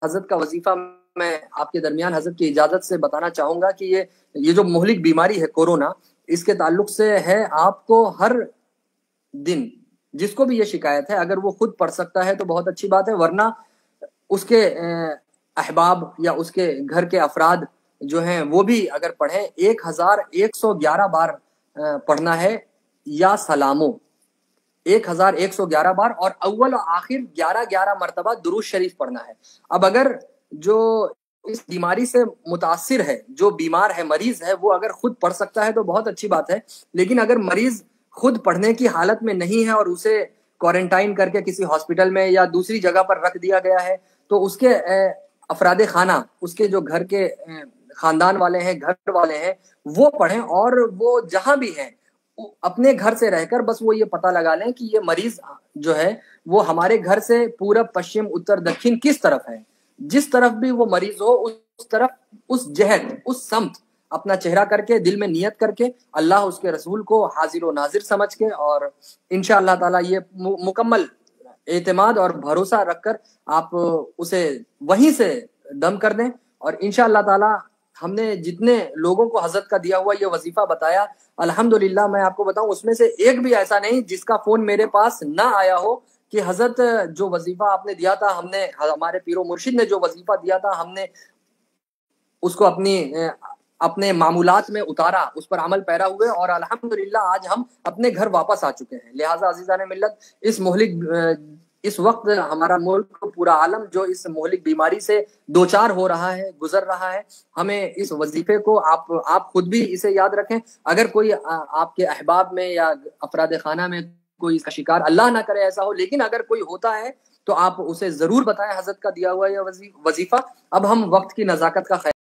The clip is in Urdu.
حضرت کا وظیفہ میں آپ کے درمیان حضرت کی اجازت سے بتانا چاہوں گا کہ یہ جو مہلک بیماری ہے کورونا، اس کے تعلق سے ہے آپ کو ہر دن جس کو بھی یہ شکایت ہے اگر وہ خود پڑھ سکتا ہے تو بہت اچھی بات ہے، ورنہ اس کے احباب یا اس کے گھر کے افراد جو ہیں وہ بھی اگر پڑھیں 1111 بار پڑھنا ہے یا سلامو 1111 بار، اور اول و آخر 11 مرتبہ درود شریف پڑھنا ہے۔ اب اگر جو اس بیماری سے متاثر ہے، جو بیمار ہے، مریض ہے، وہ اگر خود پڑھ سکتا ہے تو بہت اچھی بات ہے، لیکن اگر مریض خود پڑھنے کی حالت میں نہیں ہے اور اسے کوارنٹائن کر کے کسی ہاسپٹل میں یا دوسری جگہ پر رکھ دیا گیا ہے تو اس کے افراد خانہ، اس کے جو گھر کے خاندان والے ہیں، گھر والے ہیں، وہ پڑھیں، اور وہ جہاں بھی ہیں اپنے گھر سے رہ کر بس وہ یہ پتہ لگا لیں کہ یہ مریض جو ہے وہ ہمارے گھر سے پورب پشچم اتر دکھن کس طرف ہے، جس طرف بھی وہ مریض ہو اس طرف، اس جہت، اس سمت اپنا چہرہ کر کے دل میں نیت کر کے اللہ اس کے رسول کو حاضر و ناظر سمجھ کے، اور انشاءاللہ تعالیٰ یہ مکمل اعتماد اور بھروسہ رکھ کر آپ اسے وہیں سے دم کر دیں، اور انشاءاللہ تعالیٰ ہم نے جتنے لوگوں کو حضرت کا دیا ہوا یہ وظیفہ بتایا، الحمدللہ میں آپ کو بتاؤں اس میں سے ایک بھی ایسا نہیں جس کا فون میرے پاس نہ آیا ہو کہ حضرت جو وظیفہ آپ نے دیا تھا، ہمارے پیر و مرشد نے جو وظیفہ دیا تھا، ہم نے اس کو اپنے معمولات میں اتارا، اس پر عمل پیرا ہوئے، اور الحمدللہ آج ہم اپنے گھر واپس آ چکے ہیں۔ لہٰذا عزیزان ملت، اس وقت ہمارا ملک، پورا عالم جو اس مہلک بیماری سے دوچار ہو رہا ہے، گزر رہا ہے، ہمیں اس وظیفے کو آپ خود بھی اسے یاد رکھیں۔ اگر کوئی آپ کے احباب میں یا افراد خانہ میں کوئی اس کا شکار، اللہ نہ کرے ایسا ہو، لیکن اگر کوئی ہوتا ہے تو آپ اسے ضرور بتائیں حضرت کا دیا ہوا یہ وظیفہ۔ اب ہم وقت کی نزاکت کا خیال